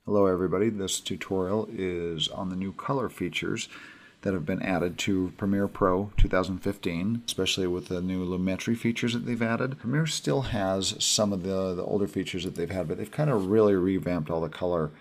Hello everybody, this tutorial is on the new color features that have been added to Premiere Pro 2015, especially with the new Lumetri features that they've added. Premiere still has some of the older features that they've had, but they've kind of really revamped all the color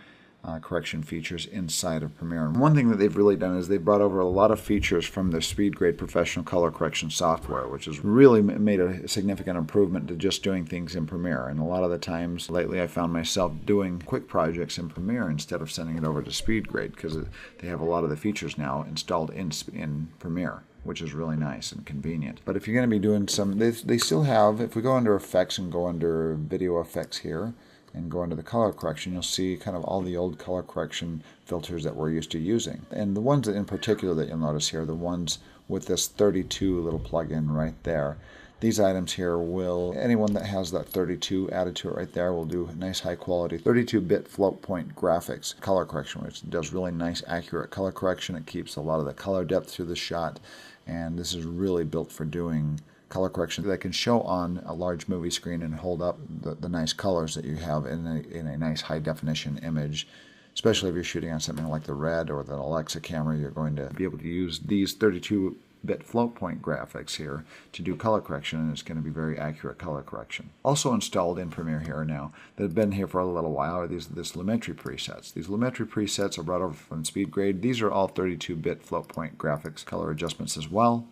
correction features inside of Premiere. And one thing that they've really done is they've brought over a lot of features from their SpeedGrade professional color correction software, which has really made a significant improvement to just doing things in Premiere. And a lot of the times lately I found myself doing quick projects in Premiere instead of sending it over to SpeedGrade, because they have a lot of the features now installed in Premiere, which is really nice and convenient. But if you're going to be doing some, they still have, if we go under effects and go under video effects here, and go into the color correction, you'll see kind of all the old color correction filters that we're used to using. And the ones that in particular that you'll notice here, the ones with this 32 little plug-in right there. These items here will, anyone that has that 32 added to it right there will do nice high quality 32-bit float point graphics color correction, which does really nice accurate color correction. It keeps a lot of the color depth through the shot, and this is really built for doing color correction that can show on a large movie screen and hold up the nice colors that you have in a nice high definition image. Especially if you're shooting on something like the Red or the Alexa camera, you're going to be able to use these 32-bit float point graphics here to do color correction, and it's going to be very accurate color correction. Also installed in Premiere here now, that have been here for a little while, are this Lumetri presets. These Lumetri presets are brought over from SpeedGrade. These are all 32-bit float point graphics color adjustments as well.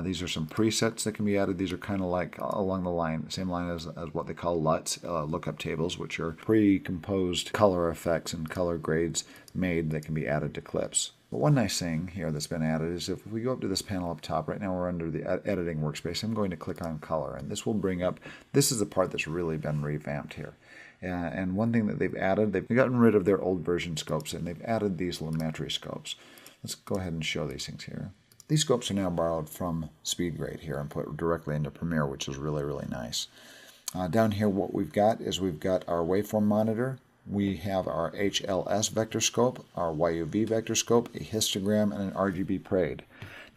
These are some presets that can be added. These are kind of like along the same line as what they call LUTs, lookup tables, which are pre-composed color effects and color grades made that can be added to clips. But one nice thing here that's been added is if we go up to this panel up top, right now we're under the editing workspace, I'm going to click on color, and this will bring up, this is the part that's really been revamped here. And one thing that they've added, they've gotten rid of their old version scopes, and they've added these Lumetri scopes. Let's go ahead and show these things here. These scopes are now borrowed from SpeedGrade here and put directly into Premiere, which is really, really nice. Down here what we've got is we've got our waveform monitor, we have our HLS vector scope, our YUV vector scope, a histogram, and an RGB parade.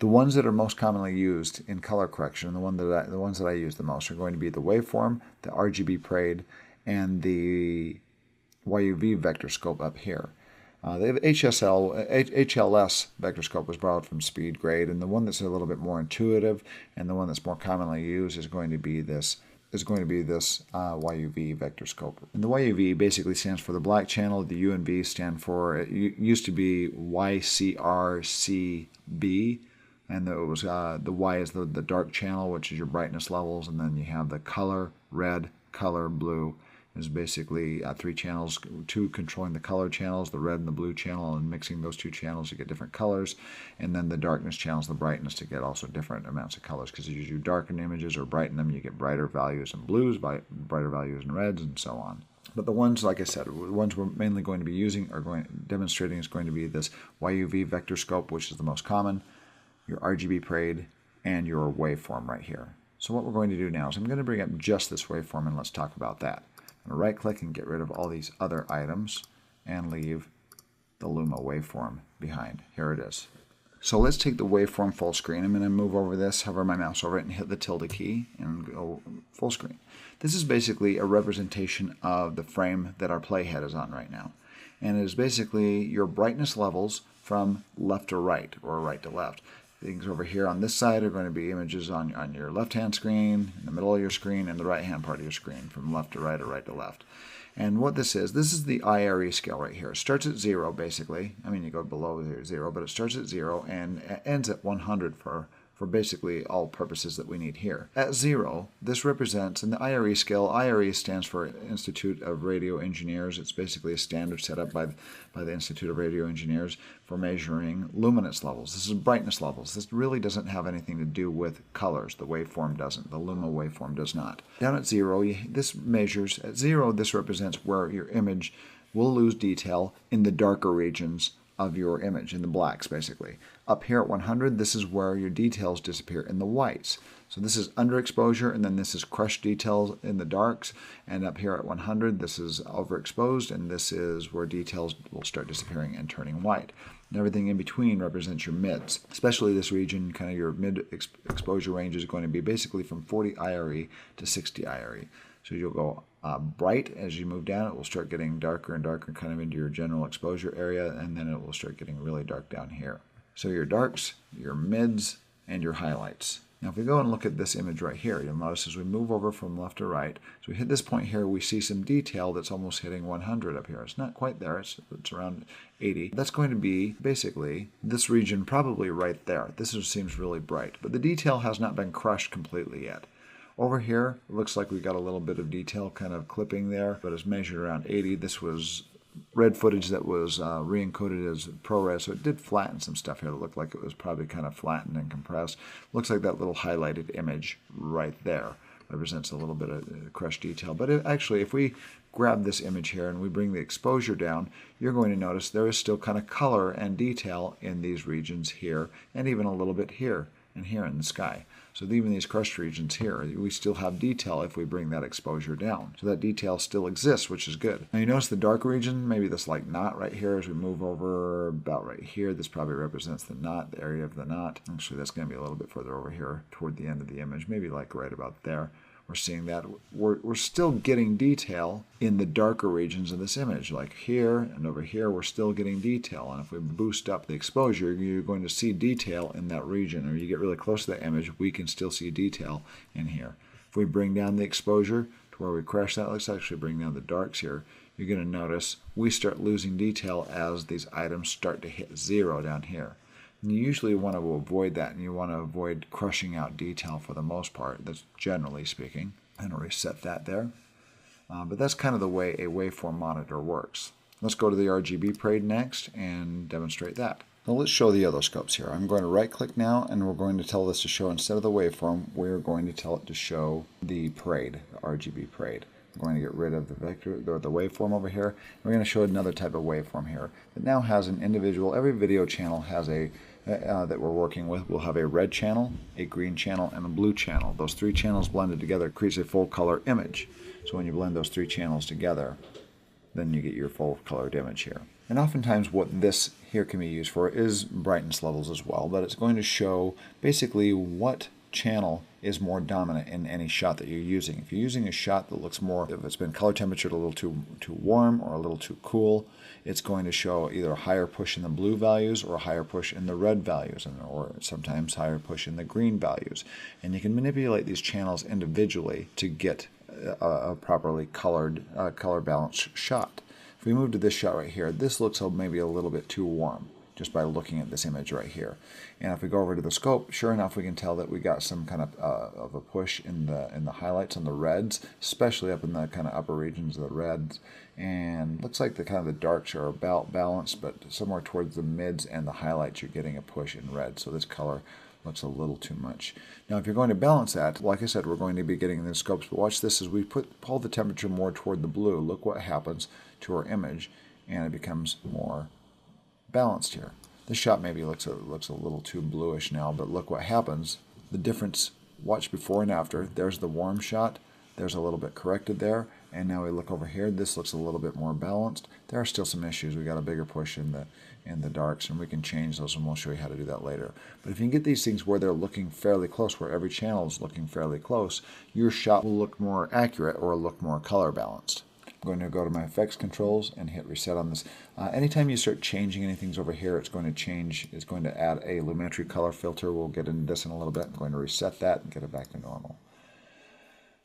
The ones that are most commonly used in color correction, the ones that I use the most, are going to be the waveform, the RGB parade, and the YUV vector scope up here. The HLS vector scope was borrowed from SpeedGrade, and the one that's a little bit more intuitive and the one that's more commonly used is going to be this YUV vector scope. And the YUV basically stands for the black channel. The U and V stand for, it used to be YCRCB, and it was the Y is the dark channel, which is your brightness levels, and then you have the color red, color blue. Is basically three channels, two controlling the color channels, the red and the blue channel, and mixing those two channels to get different colors, and then the darkness channels, the brightness, to get also different amounts of colors, because as you darken images or brighten them, you get brighter values in blues, brighter values in reds, and so on. But the ones, like I said, the ones we're mainly going to be using demonstrating is going to be this YUV vector scope, which is the most common, your RGB parade, and your waveform right here. So what we're going to do now is I'm going to bring up just this waveform, and let's talk about that. I'm going to right click and get rid of all these other items and leave the Luma waveform behind. Here it is. So let's take the waveform full screen. I'm going to move over this, hover my mouse over it, and hit the tilde key and go full screen. This is basically a representation of the frame that our playhead is on right now. And it is basically your brightness levels from left to right, or right to left. Things over here on this side are going to be images on your left-hand screen, in the middle of your screen, and the right-hand part of your screen, from left to right or right to left. And what this is the IRE scale right here. It starts at 0, basically. I mean, you go below 0, but it starts at 0 and ends at 100 for basically all purposes that we need here. At 0, this represents, in the IRE scale, IRE stands for Institute of Radio Engineers. It's basically a standard set up by the Institute of Radio Engineers for measuring luminance levels. This is brightness levels. This really doesn't have anything to do with colors. The waveform doesn't. The Luma waveform does not. Down at 0, this measures, at 0, this represents where your image will lose detail in the darker regions of your image, in the blacks basically. Up here at 100, this is where your details disappear in the whites. So this is underexposure, and then this is crushed details in the darks, and up here at 100, this is overexposed, and this is where details will start disappearing and turning white. And everything in between represents your mids. Especially this region, kind of your mid exposure range, is going to be basically from 40 IRE to 60 IRE. So you'll go bright as you move down. It will start getting darker and darker kind of into your general exposure area, and then it will start getting really dark down here. So your darks, your mids, and your highlights. Now if we go and look at this image right here, you'll notice as we move over from left to right, as we hit this point here, we see some detail that's almost hitting 100 up here. It's not quite there, it's around 80. That's going to be basically this region probably right there. This seems really bright, but the detail has not been crushed completely yet. Over here, it looks like we got a little bit of detail kind of clipping there, but it's measured around 80. This was red footage that was re-encoded as ProRes, so it did flatten some stuff here that looked like it was probably kind of flattened and compressed. Looks like that little highlighted image right there represents a little bit of crushed detail. But actually, if we grab this image here and we bring the exposure down, you're going to notice there is still kind of color and detail in these regions here, and even a little bit here and here in the sky. So even these crushed regions here, we still have detail if we bring that exposure down. So that detail still exists, which is good. Now you notice the dark region, maybe this like knot right here as we move over about right here. This probably represents the knot, the area of the knot. Actually, that's going to be a little bit further over here toward the end of the image, maybe like right about there. We're seeing that we're still getting detail in the darker regions of this image, like here and over here we're still getting detail, and if we boost up the exposure you're going to see detail in that region, or you get really close to that image we can still see detail in here. If we bring down the exposure to where we crash that, let's actually bring down the darks here, you're going to notice we start losing detail as these items start to hit zero down here. And you usually want to avoid that, and you want to avoid crushing out detail for the most part. That's generally speaking. And I'll reset that there. But that's kind of the way a waveform monitor works. Let's go to the RGB parade next and demonstrate that. Now let's show the otoscopes here. I'm going to right click now, and we're going to tell this to show, instead of the waveform, we're going to tell it to show the parade, the RGB parade. We're going to get rid of the vector or the waveform over here. We're going to show another type of waveform here that now has an individual. Every video channel has a that we're working with will have a red channel, a green channel, and a blue channel. Those three channels blended together creates a full color image. So when you blend those three channels together, then you get your full colored image here. And oftentimes what this here can be used for is brightness levels as well, but it's going to show basically what channel is more dominant in any shot that you're using. If you're using a shot that looks more, if it's been color temperatured a little too warm or a little too cool, it's going to show either a higher push in the blue values or a higher push in the red values, or sometimes higher push in the green values. And you can manipulate these channels individually to get a properly colored, color balanced shot. If we move to this shot right here, this looks maybe a little bit too warm, just by looking at this image right here. And if we go over to the scope, sure enough we can tell that we got some kind of a push in the highlights on the reds, especially up in the kind of upper regions of the reds. And looks like the kind of the darks are about balanced, but somewhere towards the mids and the highlights you're getting a push in red. So this color looks a little too much. Now if you're going to balance that, like I said, we're going to be getting the scopes, but watch this as we pull the temperature more toward the blue. Look what happens to our image, and it becomes more balanced here. This shot maybe looks a little too bluish now, but look what happens. The difference, watch before and after. There's the warm shot. There's a little bit corrected there. And now we look over here. This looks a little bit more balanced. There are still some issues. We got a bigger push in the darks, and we can change those, and we'll show you how to do that later. But if you can get these things where they're looking fairly close, where every channel is looking fairly close, your shot will look more accurate or look more color balanced. I'm going to go to my effects controls and hit reset on this. Anytime you start changing anything over here, it's going to change. It's going to add a Lumetri color filter. We'll get into this in a little bit. I'm going to reset that and get it back to normal.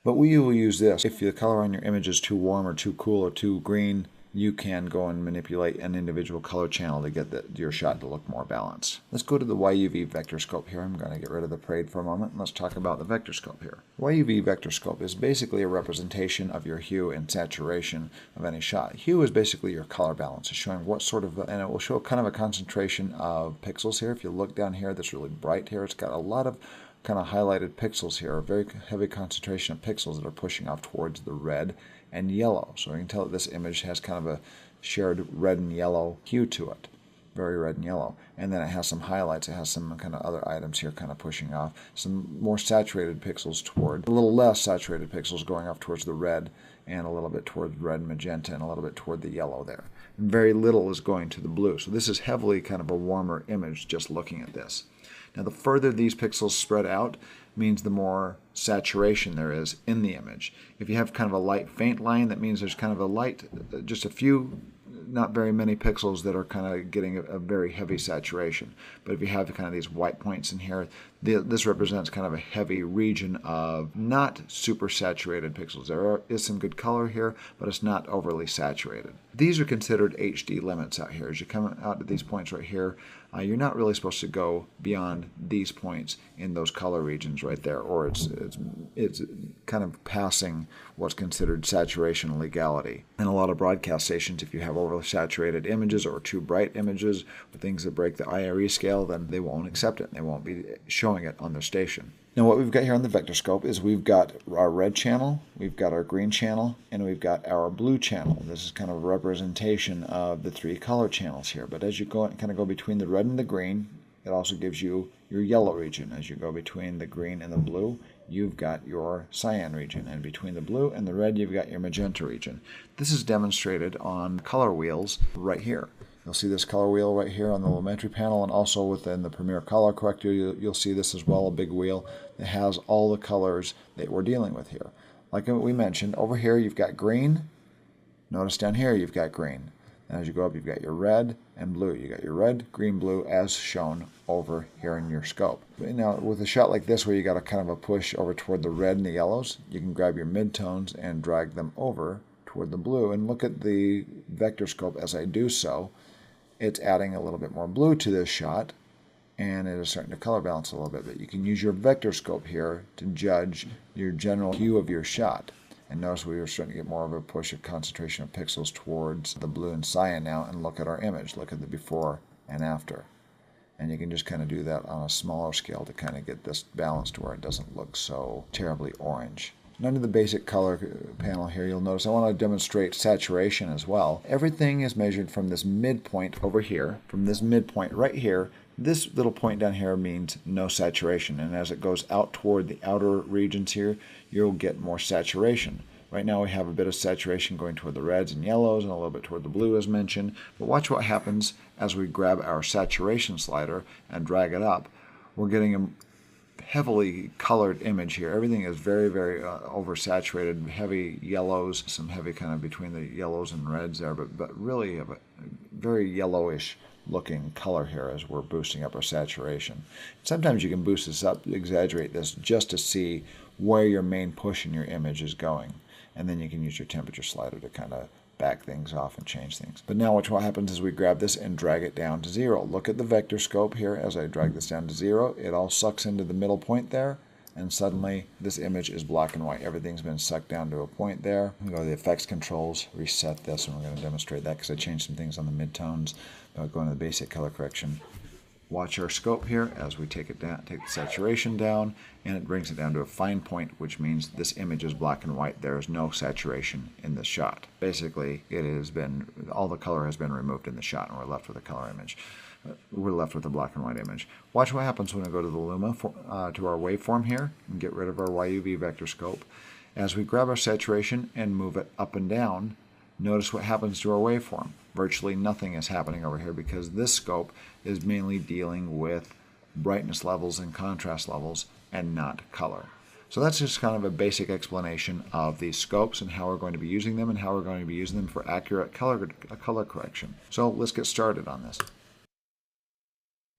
But we will use this. If the color on your image is too warm or too cool or too green, you can go and manipulate an individual color channel to get your shot to look more balanced. Let's go to the YUV vector scope here. I'm going to get rid of the parade for a moment, and let's talk about the vector scope here. YUV vector scope is basically a representation of your hue and saturation of any shot. Hue is basically your color balance. It's showing what sort of, and it will show kind of a concentration of pixels here. If you look down here, that's really bright here. It's got a lot of kind of highlighted pixels here, a very heavy concentration of pixels that are pushing off towards the red and yellow. So you can tell that this image has kind of a shared red and yellow hue to it, very red and yellow. And then it has some highlights. It has some kind of other items here kind of pushing off. Some more saturated pixels toward, a little less saturated pixels going off towards the red, and a little bit toward red and magenta, and a little bit toward the yellow there. And very little is going to the blue. So this is heavily kind of a warmer image just looking at this. Now the further these pixels spread out, means the more saturation there is in the image. If you have kind of a light faint line, that means there's kind of a light, just a few, not very many pixels that are kind of getting a very heavy saturation. But if you have kind of these white points in here, this represents kind of a heavy region of not super saturated pixels. There is some good color here, but it's not overly saturated. These are considered HD limits out here. As you come out to these points right here, you're not really supposed to go beyond these points in those color regions right there, or it's kind of passing what's considered saturation legality. In a lot of broadcast stations, if you have overly saturated images or too bright images or things that break the IRE scale, then they won't accept it. They won't be showing it on their station. Now what we've got here on the vector scope is we've got our red channel, we've got our green channel, and we've got our blue channel. This is kind of a representation of the three color channels here. But as you go between the red and the green, it also gives you your yellow region. As you go between the green and the blue, you've got your cyan region. And between the blue and the red, you've got your magenta region. This is demonstrated on color wheels right here. You'll see this color wheel right here on the Lumetri panel, and also within the Premiere Color Corrector, you'll see this as well, a big wheel that has all the colors that we're dealing with here. Like we mentioned, over here you've got green. Notice down here you've got green. And as you go up, you've got your red and blue. You got your red, green, blue as shown over here in your scope. Now, with a shot like this where you got a kind of a push over toward the red and the yellows, you can grab your midtones and drag them over toward the blue. And look at the vector scope as I do so. It's adding a little bit more blue to this shot, and it is starting to color balance a little bit. But you can use your vector scope here to judge your general hue of your shot. And notice we are starting to get more of a push of concentration of pixels towards the blue and cyan now, and look at our image. Look at the before and after. And you can just kind of do that on a smaller scale to kind of get this balanced where it doesn't look so terribly orange. And under the basic color panel here, you'll notice I want to demonstrate saturation as well. Everything is measured from this midpoint over here, from this midpoint right here. This little point down here means no saturation, and as it goes out toward the outer regions here, you'll get more saturation. Right now we have a bit of saturation going toward the reds and yellows and a little bit toward the blue as mentioned, but watch what happens as we grab our saturation slider and drag it up. We're getting a heavily colored image here. Everything is very, very oversaturated, heavy yellows, some heavy kind of between the yellows and reds there, but really a very yellowish looking color here as we're boosting up our saturation. Sometimes you can boost this up, exaggerate this just to see where your main push in your image is going, and then you can use your temperature slider to kind of back things off and change things. But now watch what happens is we grab this and drag it down to 0. Look at the vector scope here as I drag this down to 0. It all sucks into the middle point there, and suddenly this image is black and white. Everything's been sucked down to a point there. We go to the effects controls, reset this, and we're going to demonstrate that because I changed some things on the midtones. Going to the basic color correction. Watch our scope here as we take it down, take the saturation down, and it brings it down to a fine point, which means this image is black and white. There is no saturation in this shot. Basically, it has been, all the color has been removed in the shot, and we're left with a color image. We're left with a black and white image. Watch what happens when we go to the Luma, to our waveform here, and get rid of our YUV vector scope. As we grab our saturation and move it up and down, notice what happens to our waveform. Virtually nothing is happening over here because this scope is mainly dealing with brightness levels and contrast levels and not color. So that's just kind of a basic explanation of these scopes and how we're going to be using them and how we're going to be using them for accurate color correction. So let's get started on this.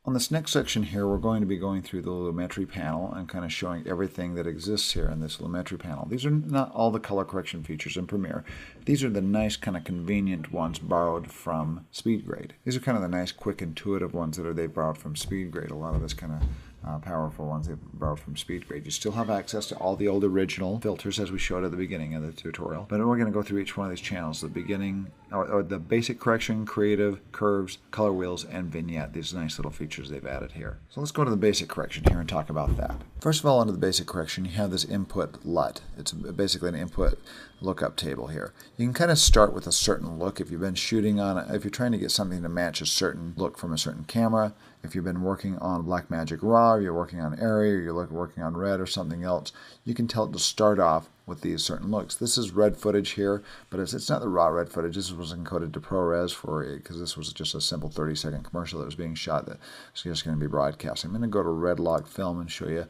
On this next section here, we're going to be going through the Lumetri panel and kind of showing everything that exists here in this Lumetri panel. These are not all the color correction features in Premiere. These are the nice kind of convenient ones borrowed from SpeedGrade. These are kind of the nice, quick, intuitive ones that they've borrowed from SpeedGrade. A lot of this kind of powerful ones they've borrowed from SpeedGrade. You still have access to all the old original filters as we showed at the beginning of the tutorial. But we're going to go through each one of these channels. The beginning, or the basic correction, creative, curves, color wheels, and vignette. These nice little features they've added here. So let's go to the basic correction here and talk about that. First of all, under the basic correction, you have this input LUT. It's basically an input lookup table here. You can kind of start with a certain look if you've been shooting on it, if you're trying to get something to match a certain look from a certain camera. If you've been working on Blackmagic RAW, or you're working on Arri, or you're working on Red or something else, you can tell it to start off with these certain looks. This is red footage here, but it's not the raw red footage. This was encoded to ProRes because this was just a simple 30-second commercial that was being shot that was just going to be broadcast. I'm going to go to Red Log Film and show you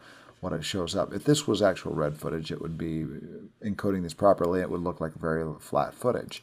what it shows up. If this was actual red footage, it would be encoding this properly. It would look like very flat footage.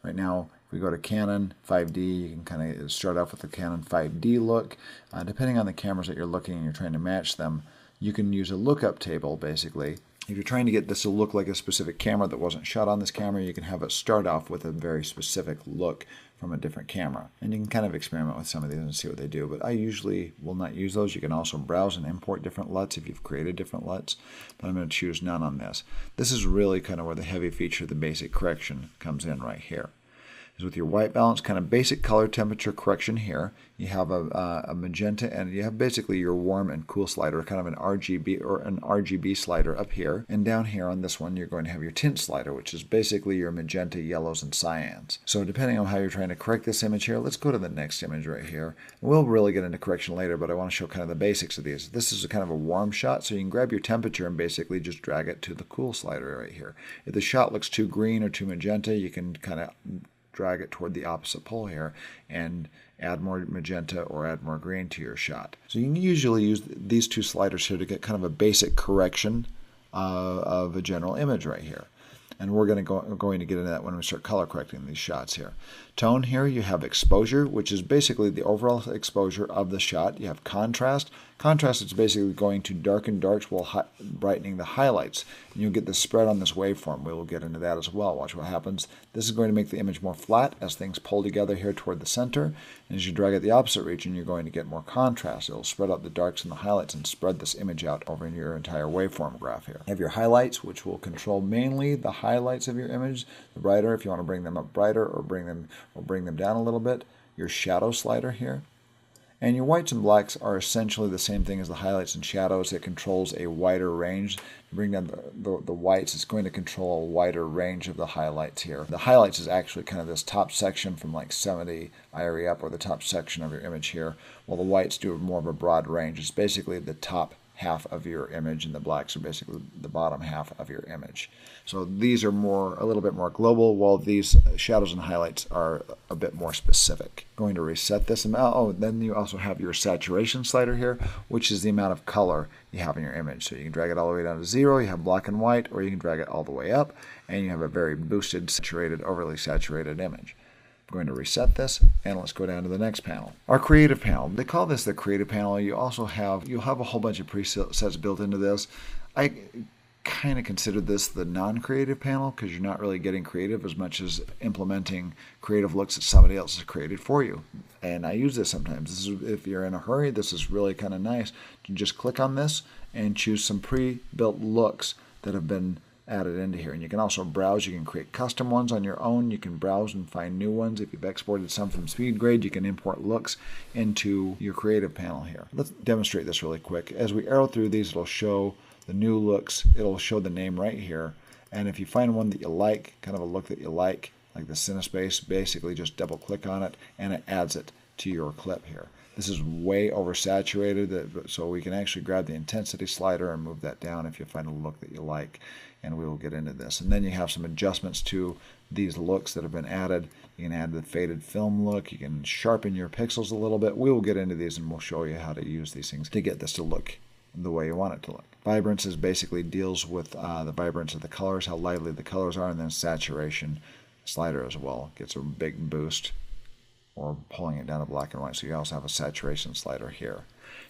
Right now, if we go to Canon 5D, you can kind of start off with the Canon 5D look. Depending on the cameras that you're looking and you're trying to match them, you can use a lookup table, basically. If you're trying to get this to look like a specific camera that wasn't shot on this camera, you can have it start off with a very specific look from a different camera. And you can kind of experiment with some of these and see what they do, but I usually will not use those. You can also browse and import different LUTs if you've created different LUTs, but I'm going to choose none on this. This is really kind of where the heavy feature, the basic correction, comes in right here. With your white balance, kind of basic color temperature correction here. You have a magenta, and you have basically your warm and cool slider, kind of an RGB slider up here. And down here on this one, you're going to have your tint slider, which is basically your magenta, yellows, and cyans. So depending on how you're trying to correct this image here, let's go to the next image right here. We'll really get into correction later, but I want to show kind of the basics of these. This is a kind of a warm shot, so you can grab your temperature and basically just drag it to the cool slider right here. If the shot looks too green or too magenta, you can kind of drag it toward the opposite pole here and add more magenta or add more green to your shot. So you can usually use these two sliders here to get kind of a basic correction of a general image right here. And we're going to get into that when we start color correcting these shots here. Tone here, you have exposure, which is basically the overall exposure of the shot. You have contrast. Contrast is basically going to darken darks while brightening the highlights. And you'll get the spread on this waveform. We will get into that as well. Watch what happens. This is going to make the image more flat as things pull together here toward the center. And as you drag it the opposite region, you're going to get more contrast. It will spread out the darks and the highlights and spread this image out over your entire waveform graph here. You have your highlights, which will control mainly the highlights of your image. The brighter, if you want to bring them up brighter or bring them down a little bit. Your shadow slider here. And your whites and blacks are essentially the same thing as the highlights and shadows. It controls a wider range. To bring down the whites, it's going to control a wider range of the highlights here. The highlights is actually kind of this top section from like 70 IRE up, or the top section of your image here, while the whites do more of a broad range. It's basically the top half of your image, and the blacks are basically the bottom half of your image. So these are a little bit more global, while these shadows and highlights are a bit more specific. Going to reset this, and then you also have your saturation slider here, which is the amount of color you have in your image. So you can drag it all the way down to 0, you have black and white, or you can drag it all the way up, and you have a very boosted, saturated, overly saturated image. I'm going to reset this, and let's go down to the next panel. Our creative panel. They call this the creative panel. You'll have a whole bunch of presets built into this. I kind of consider this the non-creative panel because you're not really getting creative as much as implementing creative looks that somebody else has created for you. And I use this sometimes. If you're in a hurry, this is really kind of nice to just click on this and choose some pre-built looks that have been added into here. And you can also browse. You can create custom ones on your own. You can browse and find new ones. If you've exported some from SpeedGrade, you can import looks into your creative panel here. Let's demonstrate this really quick. As we arrow through these, it'll show the new looks. It'll show the name right here. And if you find one that you like, kind of a look that you like the Cinespace, basically just double click on it and it adds it to your clip here. This is way oversaturated, so we can actually grab the intensity slider and move that down if you find a look that you like, and we will get into this. And then you have some adjustments to these looks that have been added. You can add the faded film look. You can sharpen your pixels a little bit. We will get into these and we'll show you how to use these things to get this to look the way you want it to look. Vibrance is basically deals with the vibrance of the colors, how lively the colors are, and then saturation slider as well gets a big boost, or pulling it down to black and white. So you also have a saturation slider here.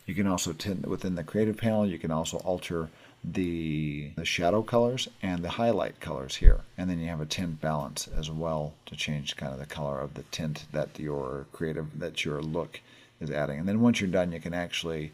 You can also within the creative panel, you can also alter the shadow colors and the highlight colors here. And then you have a tint balance as well to change kind of the color of the tint that your look is adding. And then once you're done, you can actually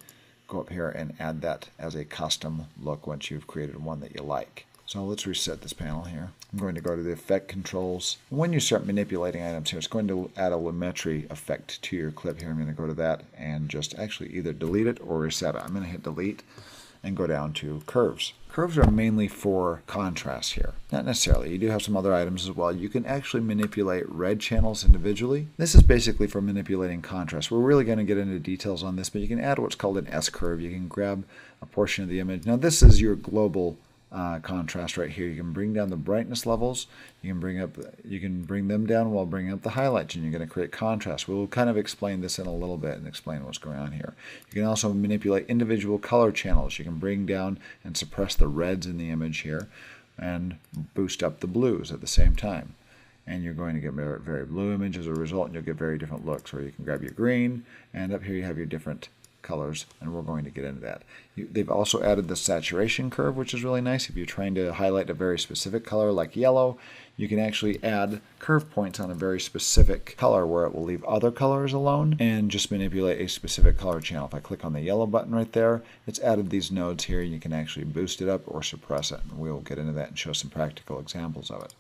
go up here and add that as a custom look once you've created one that you like. So let's reset this panel here. I'm going to go to the effect controls. When you start manipulating items here, it's going to add a Lumetri effect to your clip here. I'm going to go to that and just actually either delete it or reset it. I'm going to hit delete and go down to curves. Curves are mainly for contrast here. Not necessarily. You do have some other items as well. You can actually manipulate red channels individually. This is basically for manipulating contrast. We're really going to get into details on this, but you can add what's called an S-curve. You can grab a portion of the image. Now this is your global contrast right here. You can bring down the brightness levels. You can bring them down while bringing up the highlights, and you're going to create contrast. We'll kind of explain this in a little bit and explain what's going on here. You can also manipulate individual color channels. You can bring down and suppress the reds in the image here and boost up the blues at the same time. And you're going to get very, very blue image as a result, and you'll get very different looks. Or you can grab your green, and up here you have your different colors, and we're going to get into that. They've also added the saturation curve, which is really nice. If you're trying to highlight a very specific color like yellow, you can actually add curve points on a very specific color where it will leave other colors alone and just manipulate a specific color channel. If I click on the yellow button right there, it's added these nodes here. You can actually boost it up or suppress it, and we'll get into that and show some practical examples of it.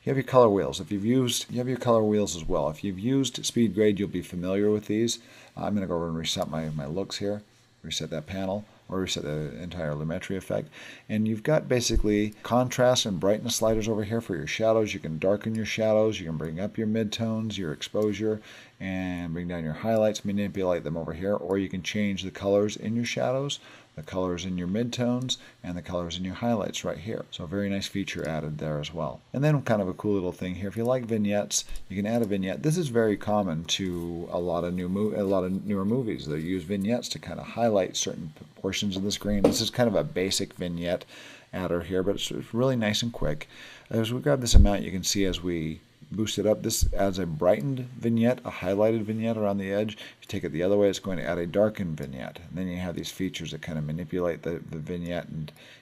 You have your color wheels. You have your color wheels as well. If you've used speed grade, you'll be familiar with these. I'm going to go over and reset my looks here, reset that panel, or reset the entire Lumetri effect. And you've got basically contrast and brightness sliders over here for your shadows. You can darken your shadows, you can bring up your midtones, your exposure, and bring down your highlights, manipulate them over here, or you can change the colors in your shadows, the colors in your midtones, and the colors in your highlights right here. So a very nice feature added there as well. And then kind of a cool little thing here. If you like vignettes, you can add a vignette. This is very common to a lot of newer movies. They use vignettes to kind of highlight certain portions of the screen. This is kind of a basic vignette adder here, but it's really nice and quick. As we grab this amount, you can see as we boost it up, this adds a brightened vignette, a highlighted vignette around the edge. If you take it the other way, it's going to add a darkened vignette. And then you have these features that kind of manipulate the vignette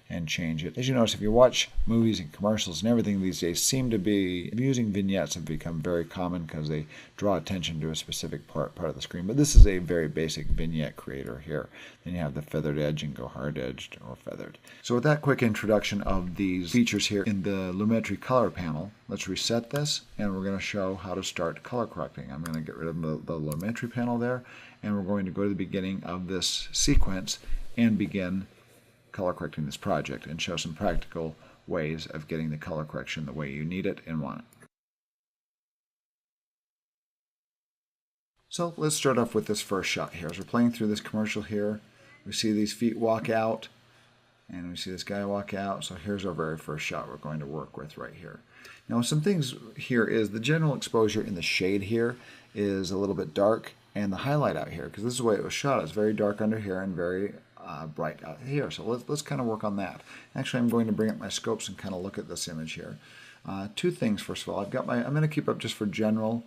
and change it. As you notice, if you watch movies and commercials and everything these days seem to be using vignettes have become very common because they draw attention to a specific part of the screen. But this is a very basic vignette creator here. Then you have the feathered edge and go hard edged or feathered. So with that quick introduction of these features here in the Lumetri color panel, let's reset this and we're going to show how to start color correcting. I'm going to get rid of the Lumetri panel there, and we're going to go to the beginning of this sequence and begin color correcting this project and show some practical ways of getting the color correction the way you need it and want it. So let's start off with this first shot here. As we're playing through this commercial here, we see these feet walk out and we see this guy walk out. So here's our very first shot we're going to work with right here. Now some things here is the general exposure in the shade here is a little bit dark, and the highlight out here, because this is the way it was shot, it's very dark under here and very bright out here. So let's kind of work on that. Actually, I'm going to bring up my scopes and kind of look at this image here. Two things. First of all, I'm going to keep up just for general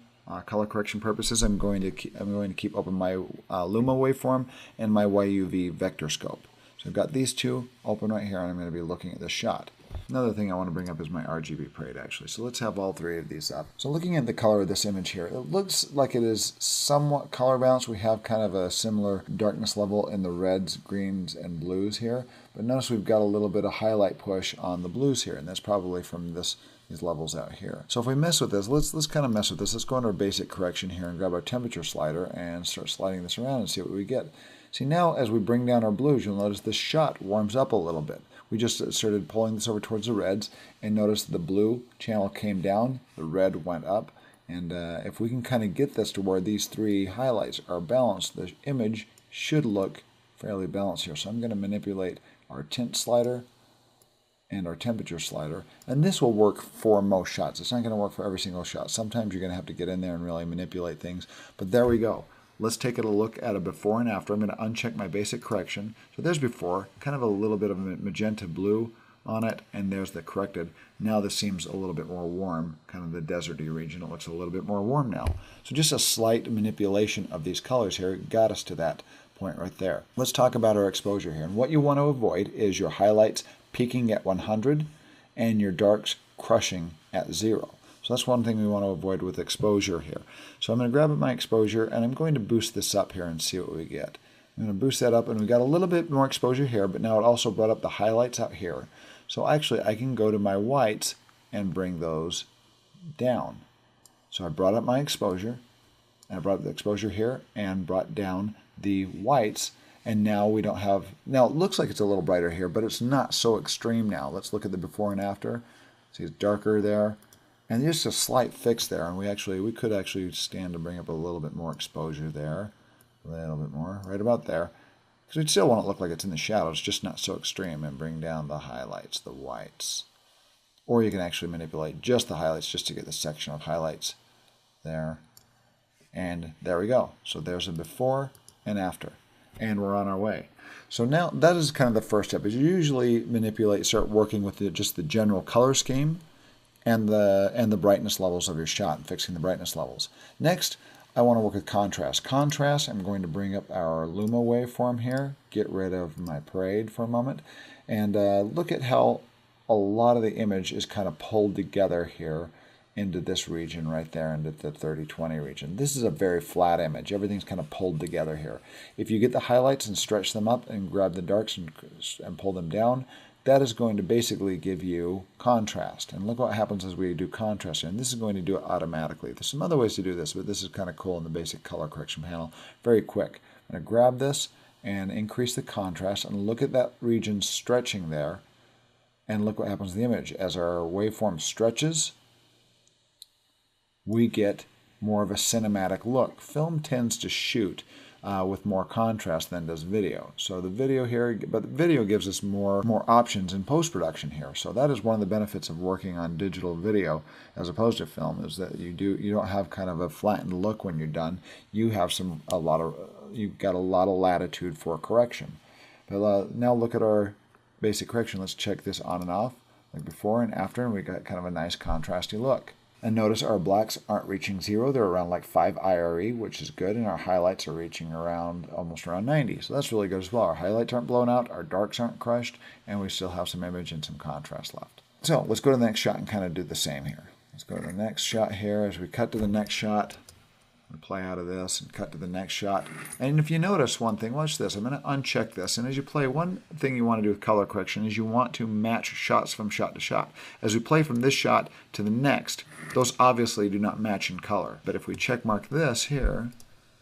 color correction purposes. I'm going to keep open my Luma waveform and my YUV vector scope. So I've got these two open right here, and I'm going to be looking at this shot. Another thing I want to bring up is my RGB parade, actually. So let's have all three of these up. So looking at the color of this image here, it looks like it is somewhat color balanced. We have kind of a similar darkness level in the reds, greens, and blues here. But notice we've got a little bit of highlight push on the blues here, and that's probably from these levels out here. So if we mess with this, let's kind of mess with this. Let's go into our basic correction here and grab our temperature slider and start sliding this around and see what we get. See, now as we bring down our blues, you'll notice this shot warms up a little bit. We just started pulling this over towards the reds, and notice the blue channel came down, the red went up, and if we can kind of get this to where these three highlights are balanced, the image should look fairly balanced here. So I'm going to manipulate our tint slider and our temperature slider, and this will work for most shots. It's not going to work for every single shot. Sometimes you're going to have to get in there and really manipulate things, but there we go. Let's take a look at a before and after. I'm going to uncheck my basic correction. So there's before, kind of a little bit of a magenta blue on it, and there's the corrected. Now this seems a little bit more warm, kind of the deserty region. It looks a little bit more warm now. So just a slight manipulation of these colors here got us to that point right there. Let's talk about our exposure here. And what you want to avoid is your highlights peaking at 100 and your darks crushing at 0. So that's one thing we want to avoid with exposure here. So I'm going to grab my exposure and I'm going to boost this up here and see what we get. I'm going to boost that up, and we got a little bit more exposure here, but now it also brought up the highlights out here. So actually I can go to my whites and bring those down. So I brought up my exposure, and I brought up the exposure here and brought down the whites, and now we don't have, now it looks like it's a little brighter here, but it's not so extreme now. Let's look at the before and after. See, it's darker there. And just a slight fix there, and we could actually stand to bring up a little bit more exposure there, a little bit more, right about there. Because we'd still want it to look like it's in the shadows, just not so extreme, and bring down the highlights, the whites. Or you can actually manipulate just the highlights just to get the section of highlights there. And there we go. So there's a before and after. And we're on our way. So now that is kind of the first step. Is you usually start working with just the general color scheme and the brightness levels of your shot and fixing the brightness levels. Next, I want to work with contrast. Contrast, I'm going to bring up our Luma waveform here, get rid of my parade for a moment, and look at how a lot of the image is kind of pulled together here into this region right there, into the 3020 region. This is a very flat image. Everything's kind of pulled together here. If you get the highlights and stretch them up and grab the darks and pull them down, that is going to basically give you contrast. And look what happens as we do contrast here. And this is going to do it automatically. There's some other ways to do this, but this is kind of cool in the basic color correction panel. Very quick. I'm going to grab this and increase the contrast and look at that region stretching there. And look what happens to the image. As our waveform stretches, we get more of a cinematic look. Film tends to shoot with more contrast than does video. So the video here, but the video gives us more options in post-production here. So that is one of the benefits of working on digital video as opposed to film, is that you don't have kind of a flattened look when you're done. You have you've got a lot of latitude for correction. But now look at our basic correction. Let's check this on and off, like before and after, and we got kind of a nice contrasty look. And notice our blacks aren't reaching 0. They're around like 5 IRE, which is good, and our highlights are reaching almost around 90. So that's really good as well. Our highlights aren't blown out, our darks aren't crushed, and we still have some image and some contrast left. So let's go to the next shot and kind of do the same here. Let's go to the next shot here. As we cut to the next shot, play out of this and cut to the next shot. And if you notice one thing, watch this. I'm going to uncheck this. And as you play, one thing you want to do with color correction is you want to match shots from shot to shot. As we play from this shot to the next, those obviously do not match in color. But if we check mark this here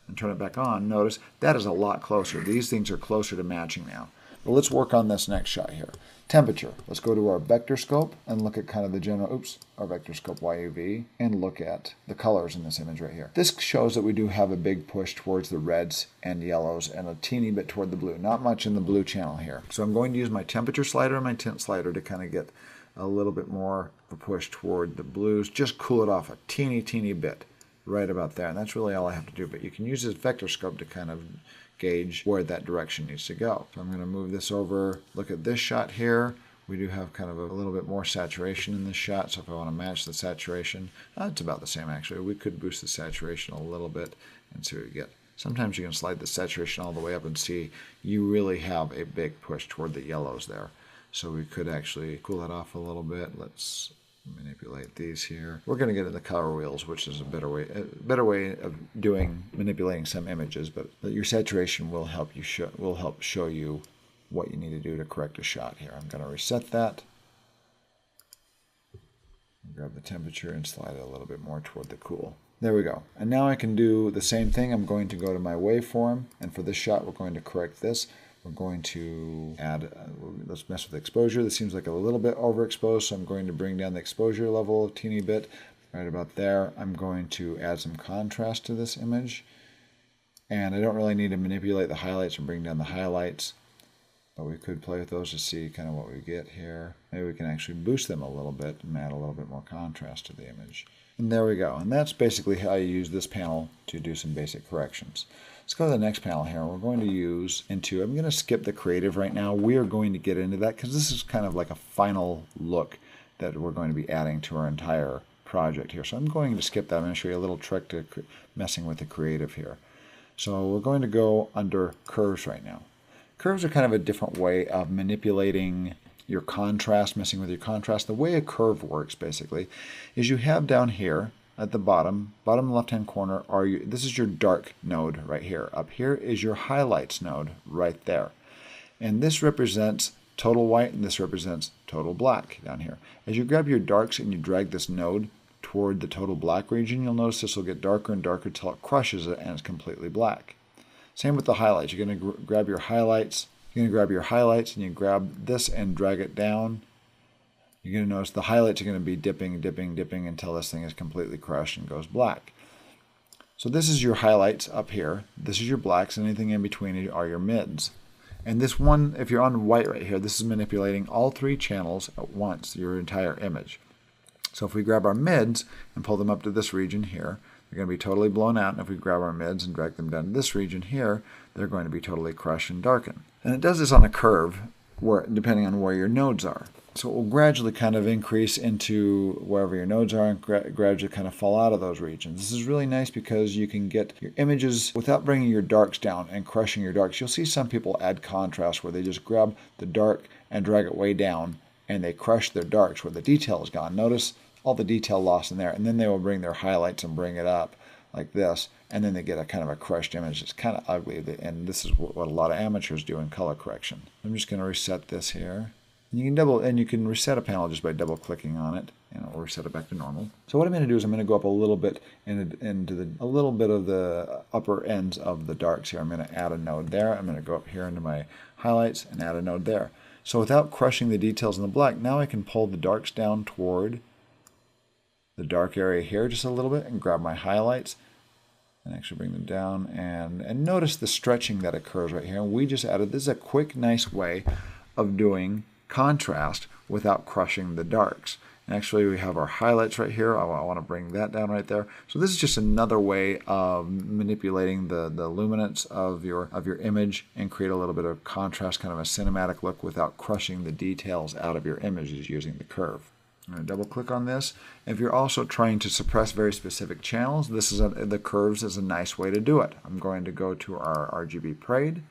and turn it back on, notice that is a lot closer. These things are closer to matching now. But let's work on this next shot here. Temperature. Let's go to our vector scope and look at kind of the general, our vector scope YUV, and look at the colors in this image right here. This shows that we do have a big push towards the reds and yellows and a teeny bit toward the blue. Not much in the blue channel here. So I'm going to use my temperature slider and my tint slider to kind of get a little bit more of a push toward the blues. Just cool it off a teeny bit right about there. And that's really all I have to do. But you can use this vector scope to kind of gauge where that direction needs to go. So I'm going to move this over. Look at this shot here. We do have kind of a little bit more saturation in this shot, so if I want to match the saturation, it's about the same actually. We could boost the saturation a little bit and see what we get. Sometimes you can slide the saturation all the way up and see you really have a big push toward the yellows there. So we could actually cool that off a little bit. Let's manipulate these here. We're going to get into color wheels, which is a better way of manipulating some images, but your saturation will help show you what you need to do to correct a shot here. I'm going to reset that. Grab the temperature and slide it a little bit more toward the cool. There we go. And now I can do the same thing. I'm going to go to my waveform, and for this shot we're going to correct this. We're going to add, let's mess with exposure. This seems like a little bit overexposed, so I'm going to bring down the exposure level a teeny bit, right about there. I'm going to add some contrast to this image. And I don't really need to manipulate the highlights and bring down the highlights, but we could play with those to see kind of what we get here. Maybe we can actually boost them a little bit and add a little bit more contrast to the image. And there we go. And that's basically how you use this panel to do some basic corrections. Let's go to the next panel here. We're going to use I'm going to skip the creative right now. We are going to get into that because this is kind of like a final look that we're going to be adding to our entire project here. So I'm going to skip that. I'm going to show you a little trick to messing with the creative here. So we're going to go under curves right now. Curves are kind of a different way of manipulating your contrast, messing with your contrast. The way a curve works basically is you have down here at the bottom left-hand corner, this is your dark node right here. Up here is your highlights node right there. And this represents total white and this represents total black down here. As you grab your darks and you drag this node toward the total black region, you'll notice this will get darker and darker until it crushes it and it's completely black. Same with the highlights. You're going to grab your highlights. You're going to grab your highlights and you grab this and drag it down. You're going to notice the highlights are going to be dipping until this thing is completely crushed and goes black. So this is your highlights up here. This is your blacks, and anything in between are your mids. And this one, if you're on white right here, this is manipulating all three channels at once, your entire image. So if we grab our mids and pull them up to this region here, they're going to be totally blown out. And if we grab our mids and drag them down to this region here, they're going to be totally crushed and darkened. And it does this on a curve, depending on where your nodes are. So it will gradually kind of increase into wherever your nodes are and gradually kind of fall out of those regions. This is really nice because you can get your images without bringing your darks down and crushing your darks. You'll see some people add contrast where they just grab the dark and drag it way down and they crush their darks where the detail is gone. Notice all the detail lost in there, and then they will bring their highlights and bring it up like this, and then they get a kind of a crushed image. It's kind of ugly, and this is what a lot of amateurs do in color correction. I'm just going to reset this here. You can reset a panel just by double clicking on it, and it will reset it back to normal. So what I'm going to do is I'm going to go up a little bit into a little bit of the upper ends of the darks here. I'm going to add a node there. I'm going to go up here into my highlights and add a node there. So without crushing the details in the black, now I can pull the darks down toward the dark area here just a little bit and grab my highlights and actually bring them down, and notice the stretching that occurs right here. We just added, this is a quick, nice way of doing contrast without crushing the darks. And actually we have our highlights right here. I want to bring that down right there. So this is just another way of manipulating the luminance of your image and create a little bit of contrast, kind of a cinematic look without crushing the details out of your images using the curve. I'm going to double click on this. If you're also trying to suppress very specific channels, the curves is a nice way to do it. I'm going to go to our RGB parade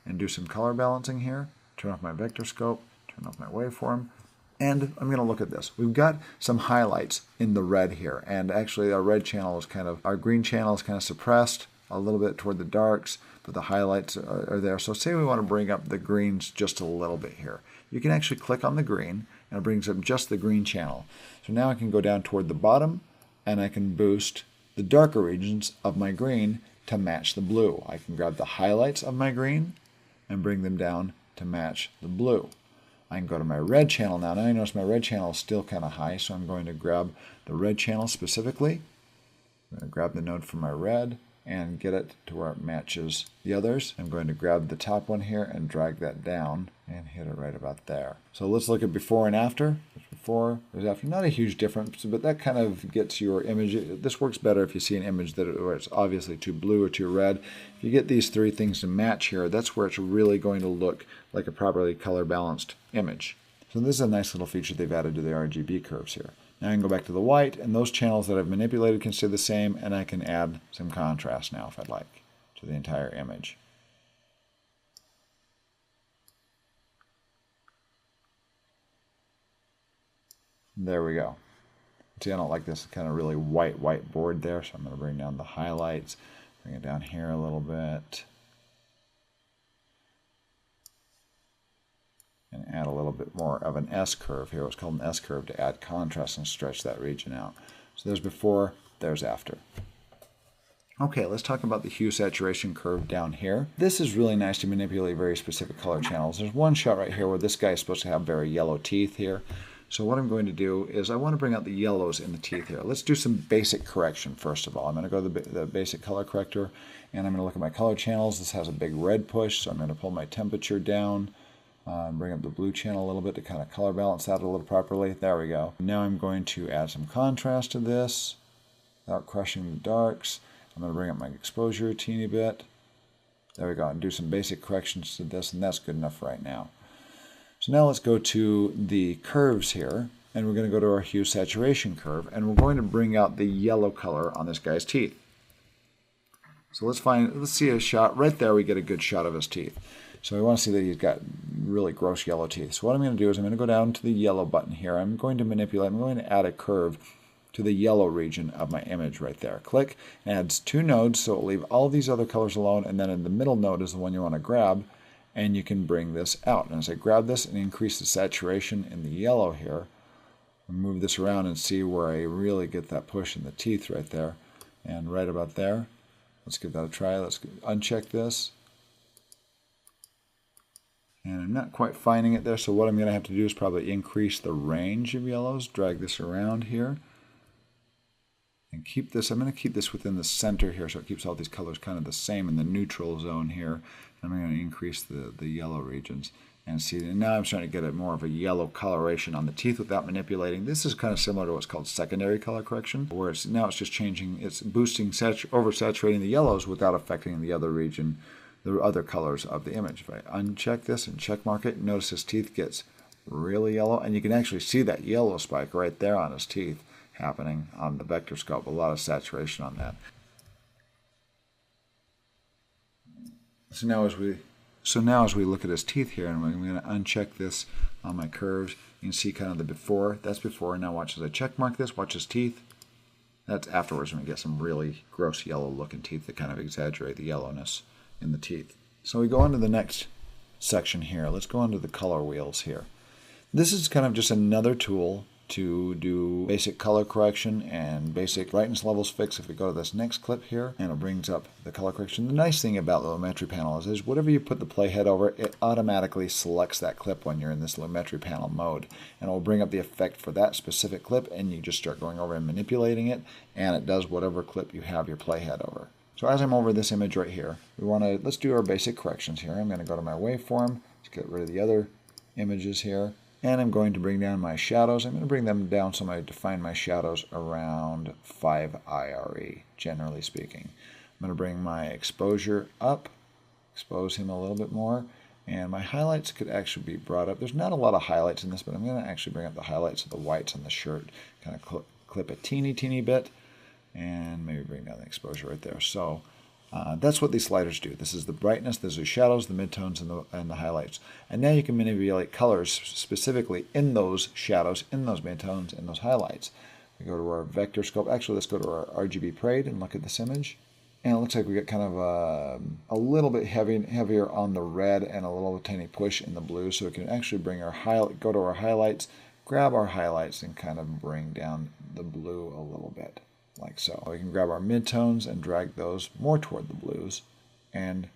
and do some color balancing here. Turn off my vector scope, turn off my waveform, and I'm going to look at this. We've got some highlights in the red here, and actually our red channel is our green channel is kind of suppressed a little bit toward the darks, but the highlights are there. So say we want to bring up the greens just a little bit here. You can actually click on the green, and it brings up just the green channel. So now I can go down toward the bottom, and I can boost the darker regions of my green to match the blue. I can grab the highlights of my green and bring them down to match the blue. I can go to my red channel now. Now I notice my red channel is still kind of high, so I'm going to grab the red channel specifically. I'm going to grab the node from my red and get it to where it matches the others. I'm going to grab the top one here and drag that down and hit it right about there. So let's look at before and after. There's before, there's after. Not a huge difference, but that kind of gets your image. This works better if you see an image where it's obviously too blue or too red. If you get these three things to match here, that's where it's really going to look like a properly color balanced image. So this is a nice little feature they've added to the RGB curves here. Now I can go back to the white, and those channels that I've manipulated can stay the same, and I can add some contrast now if I'd like to the entire image. There we go. See, I don't like this kind of really white board there, so I'm going to bring down the highlights, bring it down here a little bit, and add a little bit more of an S curve here. It's called an S curve to add contrast and stretch that region out. So there's before, there's after. Okay, let's talk about the hue saturation curve down here. This is really nice to manipulate very specific color channels. There's one shot right here where this guy is supposed to have very yellow teeth here. So what I'm going to do is I want to bring out the yellows in the teeth here. Let's do some basic correction first of all. I'm going to go to the basic color corrector, and I'm going to look at my color channels. This has a big red push, so I'm going to pull my temperature down. Bring up the blue channel a little bit to kind of color balance that a little properly. There we go. Now I'm going to add some contrast to this without crushing the darks. I'm going to bring up my exposure a teeny bit. There we go. And do some basic corrections to this, and that's good enough right now. So now let's go to the curves here, and we're going to go to our hue saturation curve, and we're going to bring out the yellow color on this guy's teeth. So let's see a shot. Right there we get a good shot of his teeth. So we want to see that he's got really gross yellow teeth. So what I'm going to do is I'm going to go down to the yellow button here. I'm going to add a curve to the yellow region of my image right there. Click, and adds two nodes, so it'll leave all these other colors alone, and then in the middle node is the one you want to grab, and you can bring this out. And as I grab this and increase the saturation in the yellow here, I'll move this around and see where I really get that push in the teeth right there. And right about there. Let's give that a try. Let's uncheck this. And I'm not quite finding it there, so what I'm going to have to do is probably increase the range of yellows, drag this around here, And keep this, I'm going to keep this within the center here so it keeps all these colors kind of the same in the neutral zone here. I'm going to increase the yellow regions. And see, and now I'm starting to get more of a yellow coloration on the teeth without manipulating. This is kind of similar to what's called secondary color correction, where now it's just changing, it's boosting, oversaturating the yellows without affecting the other region, the other colors of the image. If I uncheck this and check mark it, notice his teeth gets really yellow, and you can actually see that yellow spike right there on his teeth happening on the vector scope. A lot of saturation on that. So now as we look at his teeth here, and I'm going to uncheck this on my curves, you can see kind of the before. That's before. Now watch as I check mark this. Watch his teeth. That's afterwards when we get some really gross yellow looking teeth that kind of exaggerate the yellowness in the teeth. So we go on to the next section here. Let's go on to the color wheels here. This is kind of just another tool to do basic color correction and basic brightness levels fix. If we go to this next clip here, and it brings up the color correction. The nice thing about the Lumetri panel is whatever you put the playhead over, it automatically selects that clip when you're in this Lumetri panel mode, and it will bring up the effect for that specific clip, and you just start going over and manipulating it, and it does whatever clip you have your playhead over. So as I'm over this image right here, let's do our basic corrections here. I'm going to go to my waveform, let's get rid of the other images here. And I'm going to bring down my shadows. I'm going to bring them down so I define my shadows around 5 IRE, generally speaking. I'm going to bring my exposure up, expose him a little bit more, and my highlights could actually be brought up. There's not a lot of highlights in this, but I'm going to actually bring up the highlights of the whites on the shirt, kind of clip a teeny bit, and maybe bring down the exposure right there. So that's what these sliders do. This is the brightness, these are shadows, the midtones, and the highlights. And now you can manipulate colors specifically in those shadows, in those midtones, and those highlights. We go to our vector scope. Actually, let's go to our RGB parade and look at this image. And it looks like we get kind of a little bit heavier on the red and a little tiny push in the blue. So we can actually bring go to our highlights, grab our highlights, and kind of bring down the blue a little bit. Like so. We can grab our midtones and drag those more toward the blues, and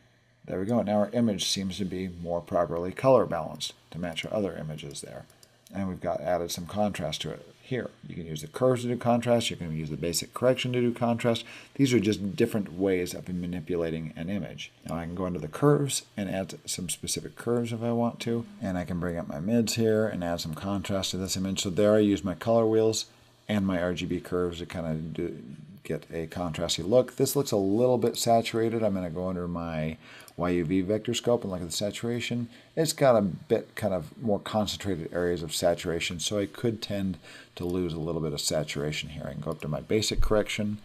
there we go. Now our image seems to be more properly color balanced to match our other images there. And we've added some contrast to it here. You can use the curves to do contrast, you can use the basic correction to do contrast. These are just different ways of manipulating an image. Now I can go into the curves and add some specific curves if I want to, and I can bring up my mids here and add some contrast to this image. So there I use my color wheels and my RGB curves to kind of get a contrasty look. This looks a little bit saturated. I'm going to go under my YUV vector scope and look at the saturation. It's got a bit kind of more concentrated areas of saturation, so I could tend to lose a little bit of saturation here. I can go up to my basic correction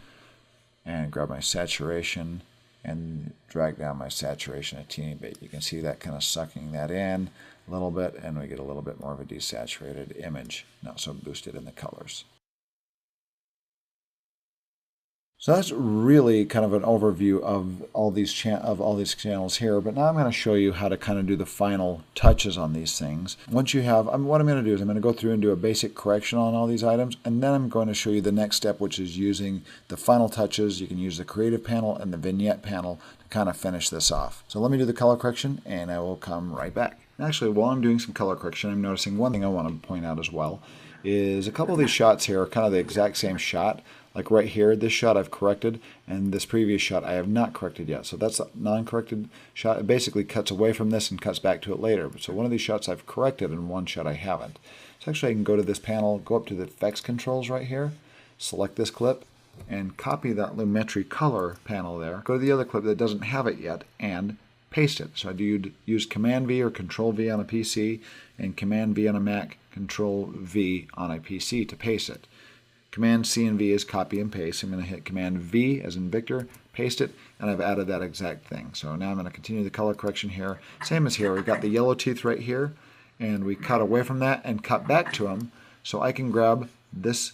and grab my saturation and drag down my saturation a teeny bit. You can see that kind of sucking that in a little bit, and we get a little bit more of a desaturated image, not so boosted in the colors. So that's really kind of an overview of all these channels here, but now I'm going to show you how to kind of do the final touches on these things. Once you have, what I'm going to do is I'm going to go through and do a basic correction on all these items, and then I'm going to show you the next step, which is using the final touches. You can use the creative panel and the vignette panel to kind of finish this off. So let me do the color correction, and I will come right back. Actually, while I'm doing some color correction, I'm noticing one thing I want to point out as well is a couple of these shots here are kind of the exact same shot. Like right here, this shot I've corrected, and this previous shot I have not corrected yet. So that's a non-corrected shot. It basically cuts away from this and cuts back to it later. So one of these shots I've corrected and one shot I haven't. So actually I can go to this panel, go up to the effects controls right here, select this clip, and copy that Lumetri color panel there. Go to the other clip that doesn't have it yet and paste it. So I do use Command V or Control V on a PC and Command V on a Mac, Control V on a PC to paste it. Command C and V is copy and paste. I'm going to hit Command V as in Victor, paste it, and I've added that exact thing. So now I'm going to continue the color correction here. Same as here, we've got the yellow teeth right here, and we cut away from that and cut back to them. So I can grab this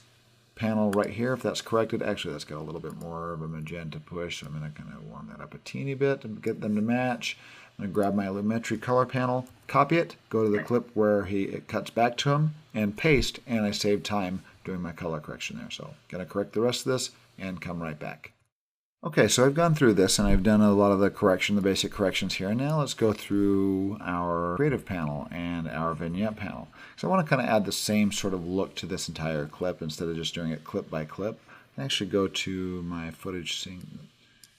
panel right here if that's corrected. Actually, that's got a little bit more of a magenta push, so I'm going to kind of warm that up a teeny bit and get them to match. I'm going to grab my Lumetri color panel, copy it, go to the clip where it cuts back to him, and paste, and I save time doing my color correction there. So going to correct the rest of this and come right back. Okay, so I've gone through this and I've done a lot of the basic corrections here. Now let's go through our creative panel and our vignette panel. So I want to kind of add the same sort of look to this entire clip instead of just doing it clip by clip. Actually go to my footage scene.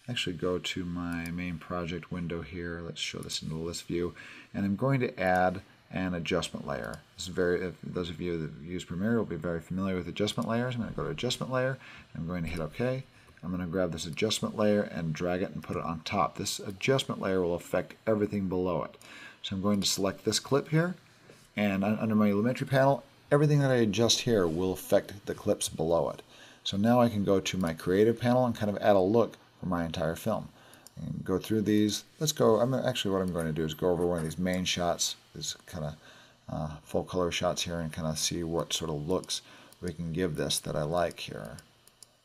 Actually go to my main project window here. Let's show this in the list view. And I'm going to add an adjustment layer. This is those of you that use Premiere will be very familiar with adjustment layers. I'm going to go to adjustment layer. I'm going to hit OK. I'm going to grab this adjustment layer and drag it and put it on top. This adjustment layer will affect everything below it. So I'm going to select this clip here, and under my Lumetri panel, everything that I adjust here will affect the clips below it. So now I can go to my creative panel and kind of add a look for my entire film. And go through these. Let's go. Actually, what I'm going to do is go over one of these main shots, these kind of full color shots here, and kind of see what sort of looks we can give this that I like here.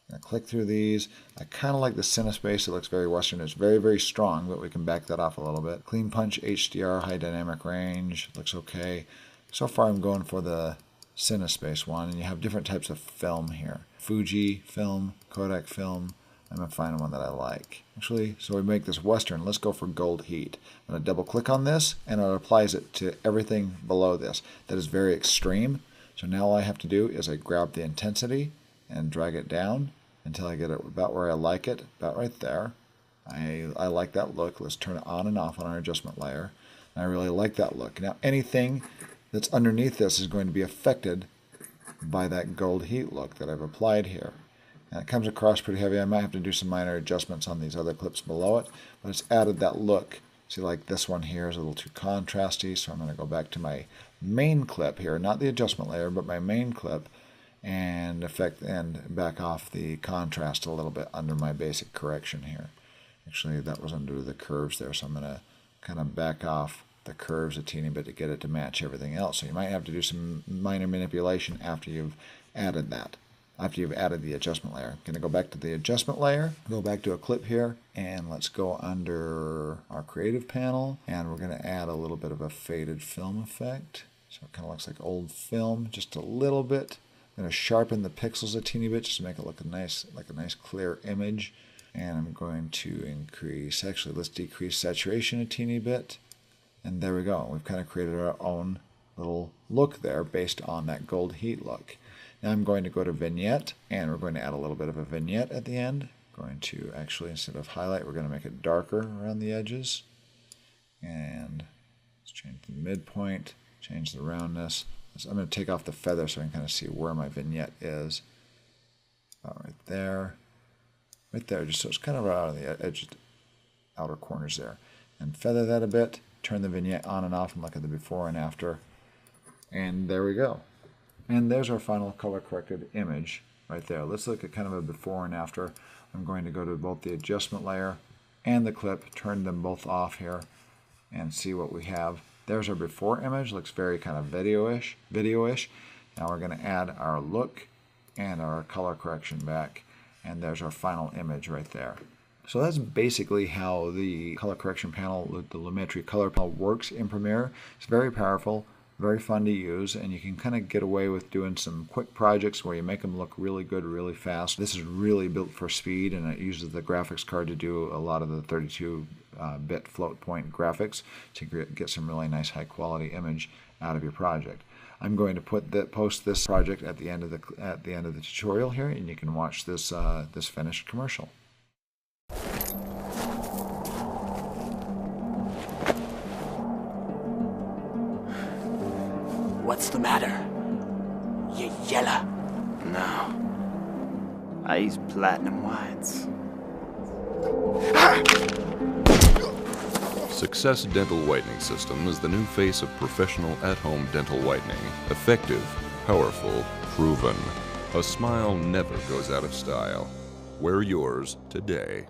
I'm going to click through these. I kind of like the CineSpace. It looks very Western. It's very, very strong, but we can back that off a little bit. Clean Punch HDR, high dynamic range. Looks okay. So far I'm going for the CineSpace one, and you have different types of film here. Fuji film, Kodak film. I'm going to find one that I like. Actually, so we make this Western. Let's go for Gold Heat. I'm going to double click on this, and it applies it to everything below this. That is very extreme. So now all I have to do is I grab the intensity and drag it down until I get it about where I like it, about right there. I like that look. Let's turn it on and off on our adjustment layer. And I really like that look. Now anything that's underneath this is going to be affected by that gold heat look that I've applied here. And it comes across pretty heavy. I might have to do some minor adjustments on these other clips below it, but it's added that look. See, like this one here is a little too contrasty, so I'm going to go back to my main clip here, not the adjustment layer, but my main clip, and back off the contrast a little bit under my basic correction here. Actually, that was under the curves there, so I'm going to kind of back off the curves a teeny bit to get it to match everything else. So you might have to do some minor manipulation after you've added that, after you've added the adjustment layer. I'm going to go back to the adjustment layer, go back to a clip here, and let's go under our creative panel, and we're going to add a little bit of a faded film effect. So it kind of looks like old film, just a little bit. I'm going to sharpen the pixels a teeny bit just to make it look like a nice clear image. And I'm going to increase, actually let's decrease saturation a teeny bit. And there we go. We've kind of created our own little look there based on that gold heat look. Now I'm going to go to vignette, and we're going to add a little bit of a vignette at the end. Going to actually, instead of highlight, we're going to make it darker around the edges. And let's change the midpoint, change the roundness. I'm going to take off the feather so I can kind of see where my vignette is. About right there. Right there, just so it's kind of out of the edge, outer corners there. And feather that a bit, turn the vignette on and off, and look at the before and after. And there we go. And there's our final color corrected image right there. Let's look at kind of a before and after. I'm going to go to both the adjustment layer and the clip, turn them both off here, and see what we have. There's our before image, looks very kind of video-ish. Now we're going to add our look and our color correction back, and there's our final image right there. So that's basically how the color correction panel, the Lumetri color panel, works in Premiere. It's very powerful, very fun to use, and you can kind of get away with doing some quick projects where you make them look really good really fast. This is really built for speed, and it uses the graphics card to do a lot of the 32-bit float point graphics to get some really nice high quality image out of your project. I'm going to post this project at the end of the tutorial here, and you can watch this this finished commercial. What's the matter? You yellow? No. I use platinum whites. Success Dental Whitening System is the new face of professional at-home dental whitening. Effective, powerful, proven. A smile never goes out of style. Wear yours today.